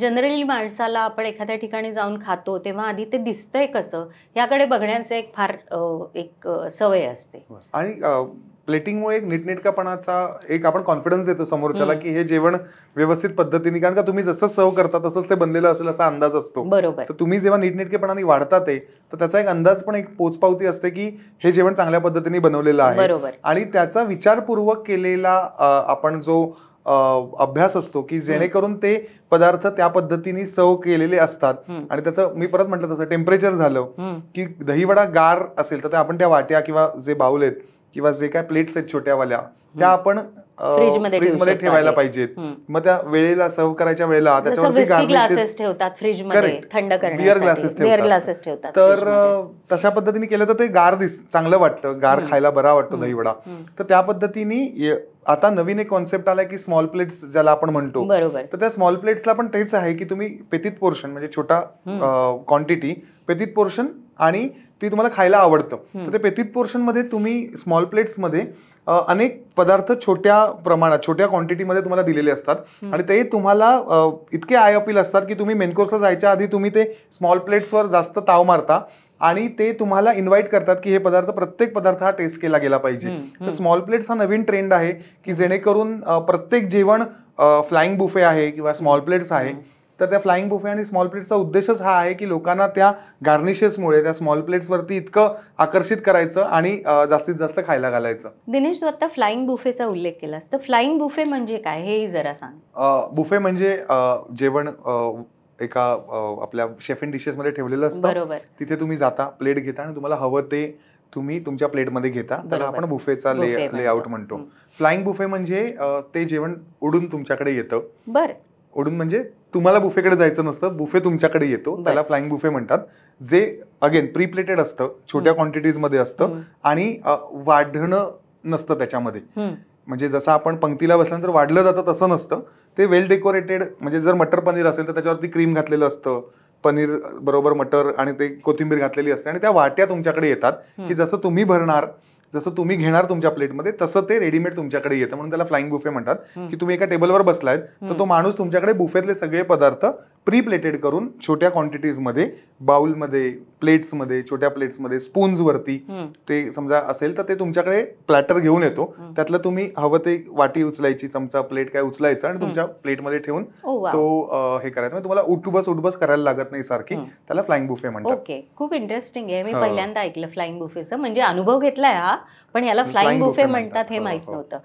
जनरली माणसाला आपण एखाद्या ठिकाणी जाऊन खातो तेव्हा आधी ते दिसतंय कसं याकडे बघण्याचं एक फार एक सवय असते. आणि प्लेटिंगमुळे एक नीटनेटकापणाचा एक आपण कॉन्फिडन्स देतो समोरच्याला, की हे जेवण व्यवस्थित पद्धतीने, कारण का तुम्ही जसं सर्व करता तसंच ते बनलेलं असेल असा अंदाज असतो. बरोबर. तर तुम्ही जेव्हा नीटनेटकेपणाने वाढता ते, तर त्याचा एक अंदाज पण एक पोचपावती असते की हे जेवण चांगल्या पद्धतीने बनवलेलं आहे आणि त्याचा विचारपूर्वक केलेला आपण जो अभ्यास असतो की जेणेकरून ते पदार्थ त्या पद्धतीने सर्व केलेले असतात. आणि त्याचं मी परत म्हटलं तसं टेम्परेचर झालं की दहीवडा गार असेल तर आपण त्या वाट्या किंवा जे बाउल आहेत किंवा जे काय प्लेट्स आहेत छोट्यावाल्या त्या आपण फ्रीजमध्ये ठेवायला पाहिजेत. मग त्या वेळेला सर्व करायच्या वेळेला त्याच्यावरती ग्लासेस ठेवतात फ्रीजमध्ये थंड करण्यासाठी, बिअर ग्लासेस ठेवतात. तर तशा पद्धतीने केलं तर ते चांगलं वाटतं, गार खायला बरा वाटतो दहीवडा. तर त्या पद्धतीने आता नवीन एक कॉन्सेप्ट आलाय की स्मॉल प्लेट्स ज्याला आपण म्हणतो. तर त्या स्मॉल प्लेट्सला पण तेच आहे की तुम्ही पेतीत पोर्शन म्हणजे छोटा क्वांटिटी पेतीत पोर्शन आणि ती तुम्हाला खायला आवडतं. तर ते पेतीत पोर्शन मध्ये तुम्ही स्मॉल प्लेट्स मध्ये अनेक पदार्थ छोट्या प्रमाणात छोट्या क्वांटिटीमध्ये तुम्हाला दिलेले असतात आणि ते तुम्हाला इतके आय अपील असतात की तुम्ही मेन कोर्सला जायच्या आधी तुम्ही ते स्मॉल प्लेट्सवर जास्त ताव मारता आणि ते तुम्हाला इन्व्हाइट करतात की हे पदार्थ, प्रत्येक पदार्थ हा टेस्ट केला गेला पाहिजे. तर स्मॉल प्लेट्स हा नवीन ट्रेंड आहे की जेणेकरून प्रत्येक जेवण फ्लाइंग बुफे आहे किंवा स्मॉल प्लेट्स आहे. तर त्या फ्लाइंग बुफे आणि स्मॉल प्लेट्सचा उद्देशच हा आहे की लोकांना त्या गार्निशेसमुळे त्या स्मॉल प्लेट्सवरती इतकं आकर्षित करायचं आणि जास्तीत जास्त खायला घालायचं. दिनेश, तू आता फ्लाइंग बुफेचा उल्लेख केलास, तर फ्लाइंग बुफे म्हणजे काय हे जरा सांग. बुफे जेवण एका आपल्या शेफ इन डिशेस मध्ये ठेवलेलं असतं. बरोबर. तिथे तुम्ही जाता, प्लेट घेता आणि तुम्हाला हवं ते तुम्ही तुमच्या प्लेटमध्ये घेता. त्याला आपण बुफेचा लेआउट म्हणतो. फ्लाइंग बुफे म्हणजे ते जेवण उडून तुमच्याकडे येतं. बरं. उडून म्हणजे तुम्हाला बुफेकडे जायचं नसतं, बुफे तुमच्याकडे येतो, त्याला फ्लाइंग बुफे म्हणतात. जे अगेन प्री प्लेटेड असतं, छोट्या क्वांटिटीज मध्ये असतं आणि वाढणं नसतं त्याच्यामध्ये. म्हणजे जसं आपण पंक्तीला बसल्यानंतर वाढलं जातं तसं नसतं ते. वेल डेकोरेटेड, म्हणजे जर मटर पनीर असेल तर त्याच्यावरती क्रीम घातलेलं असतं, पनीर बरोबर मटर आणि ते कोथिंबीर घातलेली असते आणि त्या वाट्या तुमच्याकडे येतात की जसं तुम्ही भरणार, जसं तुम्ही घेणार तुमच्या प्लेटमध्ये तसं ते रेडीमेड तुमच्याकडे येतं. म्हणून त्याला फ्लाइंग बुफे म्हणतात. की तुम्ही एका टेबलवर बसलायत तर तो माणूस तुमच्याकडे बुफेतले सगळे पदार्थ प्री प्लेटेड करून छोट्या क्वांटिटीजमध्ये, बाउलमध्ये, प्लेट्समध्ये, छोट्या प्लेट्समध्ये, स्पून्सवरती ते समजा असेल तर ते तुमच्याकडे प्लॅटर घेऊन येतो. त्यातलं तुम्ही हवं ते वाटी उचलायची, चमचा, प्लेट काय उचलायचं आणि तुमच्या प्लेटमध्ये ठेवून तो हे करायचं. म्हणजे तुम्हाला उठबस करायला लागत नाही सारखी. त्याला फ्लाइंग बुफे म्हणतात. ओके, खूप इंटरेस्टिंग आहे. मी पहिल्यांदा ऐकलं फ्लाइंग बुफेचं. म्हणजे अनुभव घेतलाय हा, पण याला फ्लाइंग बुफे म्हणतात हे माहित नव्हतं.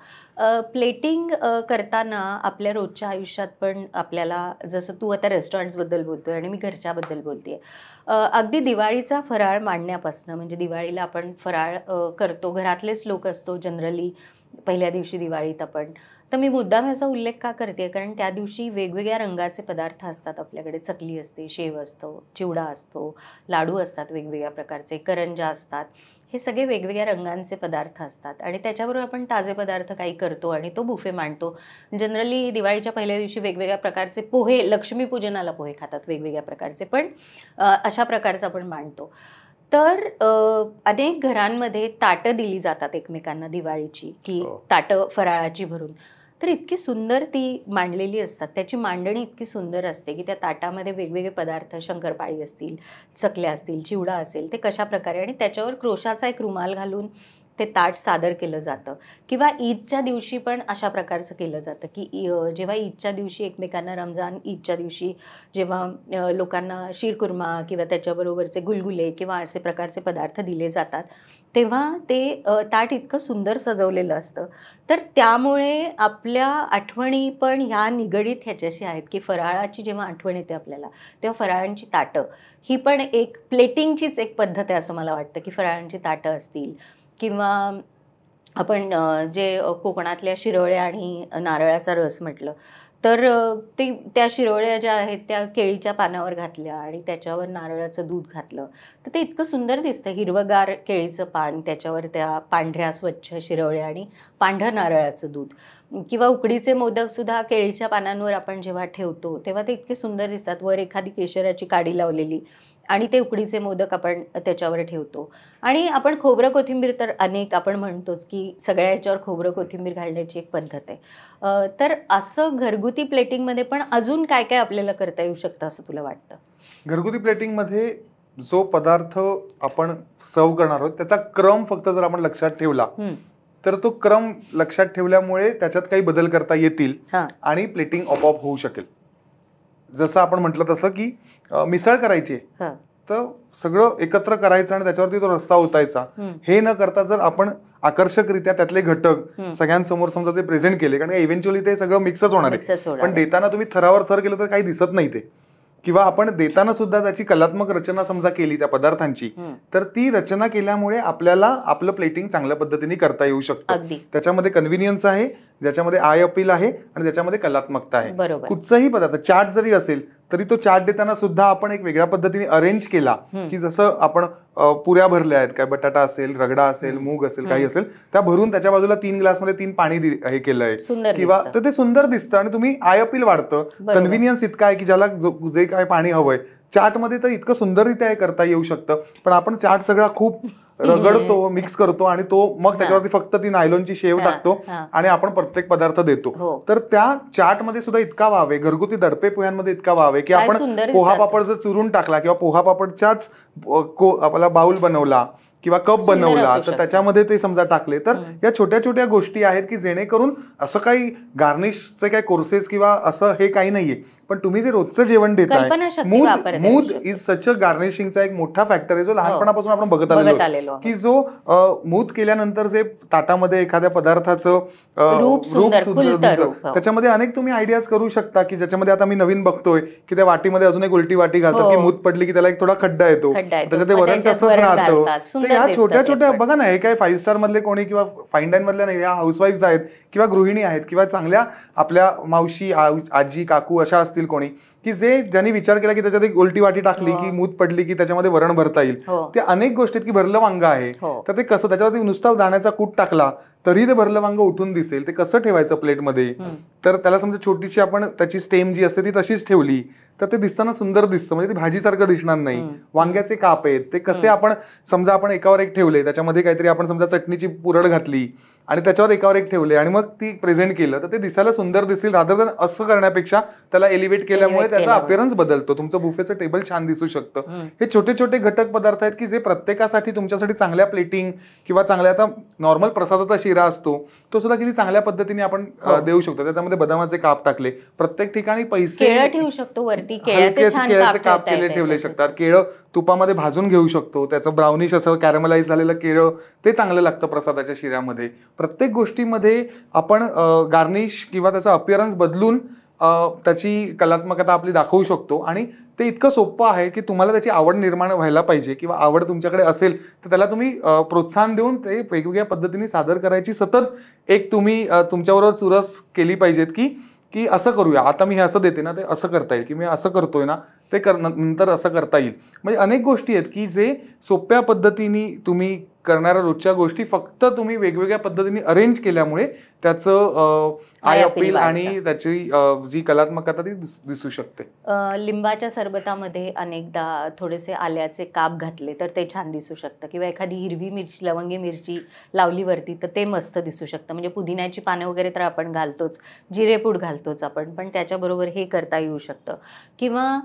प्लेटिंग करताना आपल्या रोजच्या आयुष्यात पण आपल्याला, जसं तू आता रेस्टॉरंट्सबद्दल बोलतोय आणि मी घरच्याबद्दल बोलतेय, अगदी दिवाळीचा फराळ मांडण्यापासून, म्हणजे दिवाळीला आपण फराळ करतो, घरातलेच लोक असतो जनरली पहिल्या दिवशी दिवाळीत आपण. तर मी मुद्दाम याचा उल्लेख का करते, कारण त्या दिवशी वेगवेगळ्या रंगाचे पदार्थ असतात आपल्याकडे. चकली असते, शेव असतो, चिवडा असतो, लाडू असतात वेगवेगळ्या प्रकारचे, करंजा असतात. हे सगळे वेगवेगळ्या रंगांचे पदार्थ असतात आणि त्याच्याबरोबर आपण ताजे पदार्थ काही करतो आणि तो बुफे मांडतो. जनरली दिवाळीच्या पहिल्या दिवशी वेगवेगळ्या प्रकारचे पोहे, लक्ष्मीपूजनाला पोहे खातात वेगवेगळ्या प्रकारचे, पण अशा प्रकारचं आपण मांडतो. तर अनेक घरांमध्ये ताटं दिली जातात एकमेकांना दिवाळीची, की ताटं फराळाची भरून. तर इतकी सुंदर ती मांडलेली असतात, त्याची मांडणी इतकी सुंदर असते की त्या ताटामध्ये वेगवेगळे पदार्थ, शंकरपाळी असतील, चकल्या असतील, चिवडा असेल, ते कशा प्रकारे, आणि त्याच्यावर क्रोशाचा एक रुमाल घालून ते ताट सादर केलं जातं. किंवा ईदच्या दिवशी पण अशा प्रकारचं केलं जातं की जेव्हा ईदच्या दिवशी एकमेकांना, रमजान ईदच्या दिवशी जेव्हा लोकांना शीरकुर्मा किंवा त्याच्याबरोबरचे गुलगुले किंवा असे प्रकारचे पदार्थ दिले जातात, तेव्हा ते ताट इतकं सुंदर सजवलेलं असतं. तर त्यामुळे आपल्या आठवणी पण ह्या निगडीत ह्याच्याशी आहेत की फराळाची जेव्हा आठवण येते आपल्याला, तेव्हा फराळांची ताटं ही पण एक प्लेटिंगचीच एक पद्धत आहे असं मला वाटतं. की फराळांची ताटं असतील किंवा आपण जे कोकणातल्या शिरोळ्या आणि नारळाचा रस म्हटलं तर ते त्या शिरोळ्या ज्या आहेत त्या केळीच्या पानावर घातल्या आणि त्याच्यावर नारळाचं दूध घातलं तर ते इतकं सुंदर दिसतं. हिरवगार केळीचं पान, त्याच्यावर त्या पांढऱ्या स्वच्छ शिरोळ्या आणि पांढरं नारळाचं दूध. किंवा उकडीचे मोदकसुद्धा केळीच्या पानांवर आपण जेव्हा ठेवतो तेव्हा ते इतके सुंदर दिसतात. वर एखादी केशराची काडी लावलेली आणि ते उकडीचे मोदक आपण त्याच्यावर ठेवतो. आणि आपण खोबरं कोथिंबीर तर अनेक आपण म्हणतोच की सगळ्या याच्यावर खोबरं कोथिंबीर घालण्याची एक पद्धत आहे. तर असं घरगुती प्लेटिंगमध्ये पण अजून काय काय आपल्याला करता येऊ शकतं असं तुला वाटतं? घरगुती प्लेटिंगमध्ये जो पदार्थ आपण सर्व करणार आहोत त्याचा क्रम फक्त जर आपण लक्षात ठेवला तर तो क्रम लक्षात ठेवल्यामुळे त्याच्यात काही बदल करता येतील आणि प्लेटिंग आपोआप होऊ शकेल. जसं आपण म्हटलं तसं की मिसळ करायची तर सगळं एकत्र करायचं आणि त्याच्यावरती तो रस्सा ओतायचा. हे न करता जर आपण आकर्षकरित्या त्यातले घटक सगळ्यांसमोर समजा ते प्रेझेंट केले, कारण इव्हेंच्युअली ते सगळं मिक्सच होणार आहे, पण देताना तुम्ही थरावर थर केलं तर काही दिसत नाही ते. किंवा आपण देताना सुद्धा त्याची कलात्मक रचना समजा केली त्या पदार्थांची तर ती रचना केल्यामुळे आपल्याला आपलं प्लेटिंग चांगल्या पद्धतीने करता येऊ शकतं. त्याच्यामध्ये कन्व्हिनियन्स आहे, ज्याच्यामध्ये आय अपील आहे आणि ज्याच्यामध्ये कलात्मकता आहे. कुठचाही पदार्थ, चाट जरी असेल तरी तो चाट देताना सुद्धा आपण एक वेगळ्या पद्धतीने अरेंज केला की जसं आपण पुऱ्या भरल्या आहेत, काय बटाटा असेल, रगडा असेल, मूग असेल, काही असेल, त्या भरून त्याच्या बाजूला 3 ग्लासमध्ये 3 पाणी हे केलंय किंवा तर ते सुंदर दिसतं आणि तुम्ही आय अपील वाढतं. कन्व्हिनियन्स इतका आहे की ज्याला जे काय पाणी हवंय चाटमध्ये तर इतकं सुंदररित्या हे करता येऊ शकतं. पण आपण चाट सगळा खूप रगडतो, मिक्स करतो आणि तो मग त्याच्यावरती फक्त ती नायलॉनची शेव टाकतो आणि आपण प्रत्येक पदार्थ देतो. तर त्या चाटमध्ये सुद्धा इतका वाव आहे, घरगुती दडपे पोह्यांमध्ये इतका वाव आहे की आपण पोहा पापड जर चुरून टाकला किंवा पोहा पापडच्याच आपला बाउल बनवला किंवा कप बनवला तर त्याच्यामध्ये ते समजा टाकले, तर या छोट्या छोट्या गोष्टी आहेत की जेणेकरून असं काही गार्निशचे काही कोर्सेस किंवा असं हे काही नाहीये, पण तुम्ही जे रोजचं जेवण देताय, मूद इज सच अ गार्निशिंगचा एक मोठा फॅक्टर आहे जो लहानपणापासून आपण बघत आलेलो की जो मूद केल्यानंतर जे ताटामध्ये एखाद्या पदार्थाचं रूप सुंदर त्याच्यामध्ये अनेक तुम्ही आयडियाज करू शकता की ज्याच्यामध्ये आता मी नवीन बघतोय की त्या वाटीमध्ये अजून एक उलटी वाटी घालतात की मूद पडली की त्याला एक थोडा खड्डा येतो, त्याच्यात ते वरण असंच राहतं. ह्या छोट्या छोट्या बघा ना, हे काय 5 स्टार मधले कोणी किंवा फाईन डाईन मधल्या नाही, या हाऊसवाईफ्स आहेत किंवा गृहिणी आहेत किंवा चांगल्या आपल्या मावशी आजी काकू अशा असतील कोणी की ज्यांनी विचार केला की त्याच्यात एक उलटी वाटी टाकली की मूद पडली की त्याच्यामध्ये वरण भरता येईल. ते अनेक गोष्टीत की भरलं वांग आहे तर ते कसं, त्याच्यावरती नुसता दाण्याचा कूट टाकला तरी ते भरलं वांग उठून दिसेल, ते कसं ठेवायचं प्लेटमध्ये. तर त्याला समजा छोटीशी आपण त्याची स्टेम जी असते ती तशीच ठेवली तर ते दिसताना सुंदर दिसतं, म्हणजे ती भाजीसारखं दिसणार नाही. वांग्याचे काप आहेत ते कसे आपण समजा आपण एकावर एक ठेवले, त्याच्यामध्ये काहीतरी आपण समजा चटणीची पुरड घातली आणि त्याच्यावर एकावर एक ठेवले आणि मग ती प्रेझेंट केलं तर ते दिसायला सुंदर दिसेल, रादर दॅन असं करण्यापेक्षा त्याला एलिव्हेट केल्यामुळे त्याचा अपिअरन्स बदलतो, तुमचं बुफेचं टेबल छान दिसू शकतं. हे छोटे छोटे घटक पदार्थ आहेत की जे प्रत्येकासाठी तुमच्यासाठी चांगल्या प्लेटिंग किंवा चांगल्या, आता नॉर्मल प्रसादाचा शिरा असतो तो सुद्धा किती चांगल्या पद्धतीने आपण देऊ शकतो. त्याच्यामध्ये बदामाचे काप टाकले, प्रत्येक ठिकाणी पैसे ठेवू शकतो, केळ्याचे काप ठेवले शकतात, केळं तुपामध्ये भाजून घेऊ शकतो, त्याचं ब्राउनिश असं कॅरमलाइज झालेलं केळं ते चांगलं लागतं प्रसादाच्या शिऱ्यामध्ये. प्रत्येक गोष्टीमध्ये आपण गार्निश किंवा त्याचा अपिअरन्स बदलून त्याची कलात्मकता आपली दाखवू शकतो आणि ते इतकं सोपं आहे की तुम्हाला त्याची आवड निर्माण व्हायला पाहिजे किंवा आवड तुमच्याकडे असेल तर त्याला तुम्ही प्रोत्साहन देऊन ते वेगवेगळ्या पद्धतीने सादर करायची सतत एक तुम्ही तुमच्याबरोबर चुरस केली पाहिजेत की असं करूया, आता मी हे असं देते ना ते असं करता येईल, की मी असं करतोय ना ते नंतर असं करता येईल. म्हणजे अनेक गोष्टी आहेत की जे सोप्या पद्धतीने तुम्ही करणाऱ्या रोजच्या गोष्टी फक्त तुम्ही वेगवेगळ्या पद्धतीने अरेंज केल्यामुळे त्याचं आय अपील आणि त्याची जी कलात्मकता ती दिसू शकते. लिंबाच्या सरबतामध्ये अनेकदा थोडेसे आल्याचे काप घातले तर ते छान दिसू शकतं किंवा एखादी हिरवी मिरची, लवंगी मिरची लावली वरती तर ते मस्त दिसू शकतं. म्हणजे पुदिन्याची पानं वगैरे तर आपण घालतोच, जिरेपूड घालतोच आपण, पण त्याच्याबरोबर हे करता येऊ शकतं. किंवा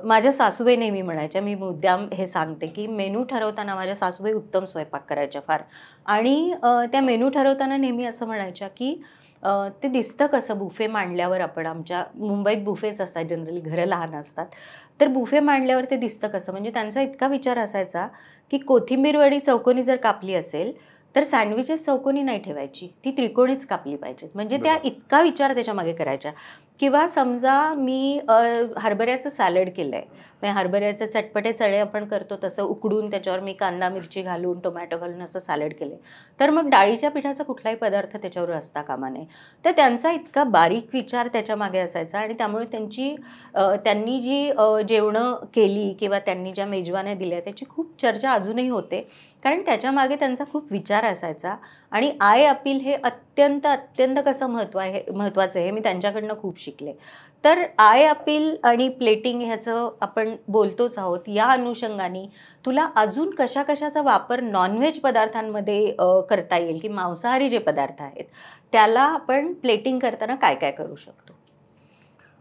माझ्या सासूबाई नेहमी म्हणायच्या, मी मुद्दाम हे सांगते की मेनू ठरवताना माझ्या सासूबाई उत्तम स्वयंपाक करायच्या फार, आणि त्या मेनू ठरवताना नेहमी असं म्हणायच्या की ते दिसतं कसं बुफे मांडल्यावर, आपण आमच्या मुंबईत बुफेच असतात जनरली, घरं लहान असतात, तर बुफे मांडल्यावर ते दिसतं कसं. म्हणजे त्यांचा इतका विचार असायचा की कोथिंबीर वडी चौकोनी जर कापली असेल तर सँडविचेस चौकोनी नाही ठेवायची, ती त्रिकोणीच कापली पाहिजेत. म्हणजे त्या इतका विचार त्याच्यामागे करायच्या. किंवा समजा मी हरभऱ्याचं सॅलड केलं आहे, म्हणजे हरभऱ्याचे चटपटे चणे आपण करतो तसं उकडून त्याच्यावर मी कांदा मिरची घालून टोमॅटो घालून असं सॅलड केलं आहे, तर मग डाळीच्या पिठाचा कुठलाही पदार्थ त्याच्यावर असता कामा नये. तर त्यांचा इतका बारीक विचार त्याच्यामागे असायचा आणि त्यामुळे त्यांनी जी जेवणं केली किंवा त्यांनी ज्या मेजवान्या दिल्या त्याची खूप चर्चा अजूनही होते, कारण त्याच्यामागे त्यांचा खूप विचार असायचा. आणि आय अपील हे अत्यंत अत्यंत कसं महत्त्वाचं आहे हे मी त्यांच्याकडनं खूप शिकले. तर आय अपील आणि प्लेटिंग ह्याचं आपण बोलतोच आहोत, या अनुषंगाने तुला अजून कशाचा वापर नॉनव्हेज पदार्थांमध्ये करता येईल की मांसाहारी जे पदार्थ आहेत त्याला आपण प्लेटिंग करताना काय काय करू शकतो?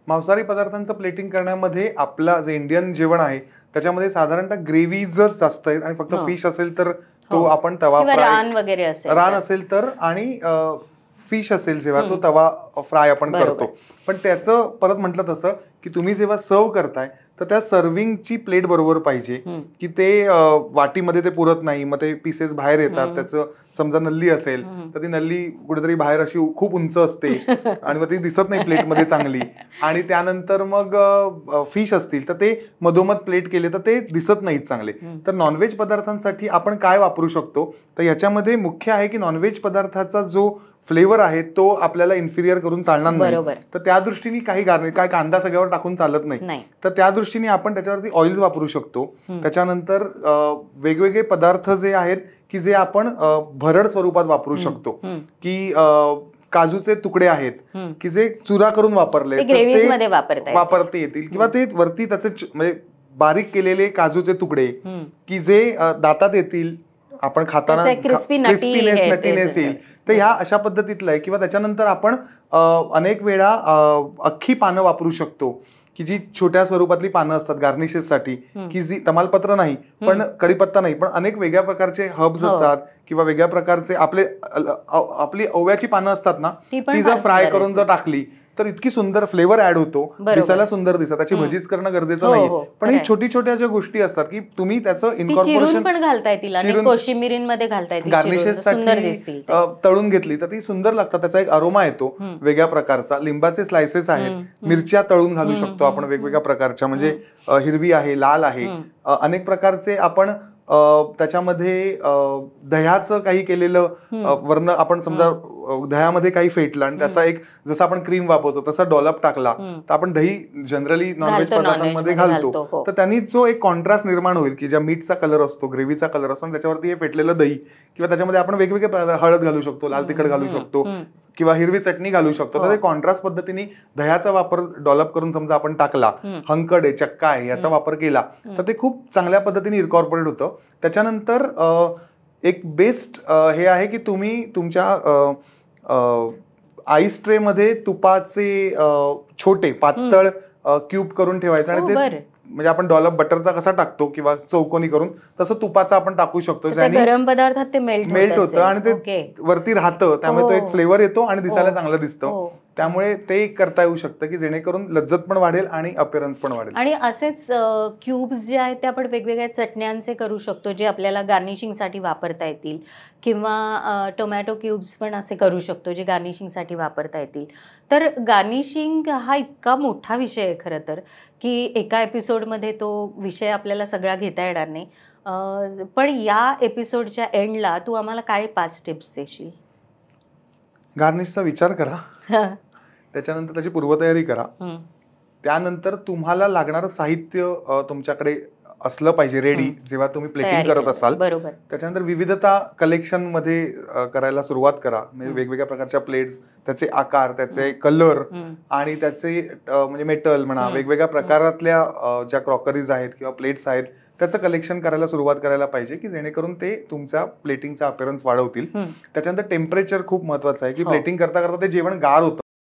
मांसाहारी पदार्थांचं प्लेटिंग करण्यामध्ये आपला जे इंडियन जेवण आहे त्याच्यामध्ये साधारणतः ग्रेव्हीजच जास्त आहेत आणि फक्त फिश असेल तर तो आपण तवा फ्राय, रान वगैरे असेल, रान असेल तर, आणि फिश असेल जेव्हा तो तवा फ्राय आपण करतो. पण त्याचं परत म्हटलं तसं की तुम्ही जेव्हा सर्व करताय तर त्या सर्विंगची प्लेट बरोबर पाहिजे की ते वाटीमध्ये ते पुरत नाही, मग ते पीसेस बाहेर येतात. त्याचं समजा नल्ली असेल तर ती नल्ली कुठेतरी बाहेर अशी खूप उंच असते आणि मग ती दिसत नाही प्लेटमध्ये चांगली. आणि त्यानंतर मग फिश असतील तर ते मधोमध प्लेट केले तर ते दिसत नाहीत चांगले. तर नॉनव्हेज पदार्थांसाठी आपण काय वापरू शकतो, तर याच्यामध्ये मुख्य आहे की नॉनव्हेज पदार्थाचा जो फ्लेवर आहे तो आपल्याला इन्फिरियर करून चालणार नाही. तर त्या दृष्टीने काय कांदा सगळ्यावर टाकून चालत नाही, तर त्या दृष्टीने आपण त्याच्यावरती ऑइल्स वापरू शकतो. त्याच्यानंतर वेगवेगळे पदार्थ जे आहेत की जे आपण भरड स्वरूपात वापरू शकतो, की काजूचे तुकडे आहेत की जे चुरा करून वापरले ते वापरता येतील, किंवा ते वरती त्याचे म्हणजे बारीक केलेले काजूचे तुकडे की जे दातात येतील आपण खाताना क्रिस्पीनेस नटीनेस येईल. तर ह्या अशा पद्धतीतलं आहे. किंवा त्याच्यानंतर आपण अनेक वेळा अख्खी पानं वापरू शकतो, की जी छोट्या स्वरूपातली पानं असतात गार्निशेससाठी, की जी तमालपत्र नाही पण कढीपत्ता नाही पण अनेक वेगळ्या प्रकारचे हर्ब्स असतात किंवा वेगळ्या प्रकारचे आपली ओव्याची पानं असतात ना, ती जर फ्राय करून जर टाकली तर इतकी सुंदर फ्लेवर ऍड होतो, दिसायला सुंदर दिसतात. त्याची भजीच करणं गरजेचं नाहीये, पण ही छोटी छोट्या ज्या गोष्टी असतात की तुम्ही त्याचं इन्कॉर्पोरेशन पण घालता येतील, कोशिंबिरींमध्ये घालता येतील, गार्निशेससाठी तळून घेतली तर ती सुंदर लागतात. त्याचा एक अरोमा येतो वेगळ्या प्रकारचा. लिंबाचे स्लायसेस आहेत, मिरच्या तळून घालू शकतो आपण वेगवेगळ्या प्रकारच्या, म्हणजे हिरवी आहे, लाल आहे, अनेक प्रकारचे. आपण त्याच्यामध्ये दह्याचं काही केलेलं वर्ण, आपण समजा दह्यामध्ये काही फेटलं आणि त्याचा एक जसं आपण क्रीम वापरतो तसा डॉलप टाकला तर आपण दही जनरली नॉनव्हेज पदार्थांमध्ये घालतो, तर त्यांनी जो एक कॉन्ट्रास्ट निर्माण होईल की ज्या मीठचा कलर असतो, ग्रेव्हीचा कलर असतो आणि त्याच्यावरती हे फेटलेलं दही, किंवा त्याच्यामध्ये आपण वेगवेगळे हळद घालू शकतो, लाल तिखट घालू शकतो किंवा हिरवी चटणी घालू शकतो. तर ते कॉन्ट्रास्ट पद्धतीने दह्याचा वापर डॉलप करून समजा आपण टाकला, हंकड आहे, चक्का आहे, याचा वापर केला तर ते खूप चांगल्या पद्धतीने इन्कॉर्पोरेट होतं. त्याच्यानंतर एक बेस्ट हे आहे की तुम्ही तुमच्या आईस ट्रे मध्ये तुपाचे छोटे पातळ क्यूब करून ठेवायचं आणि ते म्हणजे आपण डॉलप बटरचा कसा टाकतो किंवा चौकोनी करून तसं तुपाचा आपण टाकू शकतो, ज्याने गरम पदार्थात ते मेल्ट होतं आणि ते वरती राहतं, त्यामुळे तो एक फ्लेवर येतो आणि दिसायला चांगलं दिसतं. त्यामुळे ते करता येऊ शकतं की जेणेकरून लज्जत पण वाढेल आणि अपिअरन्स पण वाढेल. आणि असेच क्यूब्स जे आहेत ते आपण वेगवेगळ्या चटण्यांचे करू शकतो जे आपल्याला गार्निशिंगसाठी वापरता येतील, किंवा टोमॅटो क्यूब्स पण असे करू शकतो जे गार्निशिंगसाठी वापरता येतील. तर गार्निशिंग हा इतका मोठा विषय आहे खरं तर, की एका एपिसोडमध्ये तो विषय आपल्याला सगळा घेता येणार नाही. पण या एपिसोडच्या एंडला तू आम्हाला काय 5 टिप्स देशील? गार्निशचा विचार करा, त्याच्यानंतर त्याची पूर्वतयारी करा, त्यानंतर तुम्हाला लागणारं साहित्य तुमच्याकडे असलं पाहिजे रेडी जेव्हा तुम्ही प्लेटिंग करत असाल. बरोबर. त्याच्यानंतर विविधता कलेक्शन मध्ये करायला सुरुवात करा, म्हणजे वेगवेगळ्या प्रकारच्या प्लेट्स, त्याचे आकार, त्याचे कलर आणि त्याचे म्हणजे मेटल म्हणा, वेगवेगळ्या प्रकारातल्या ज्या क्रॉकरीज आहेत किंवा प्लेट्स आहेत त्याचं कलेक्शन करायला सुरुवात करायला पाहिजे, की जेणेकरून ते तुमच्या प्लेटिंगचा अपिअरन्स वाढवतील. त्याच्यानंतर टेम्परेचर खूप महत्वाचं आहे, की प्लेटिंग करता करता ते जेवण गार होतं.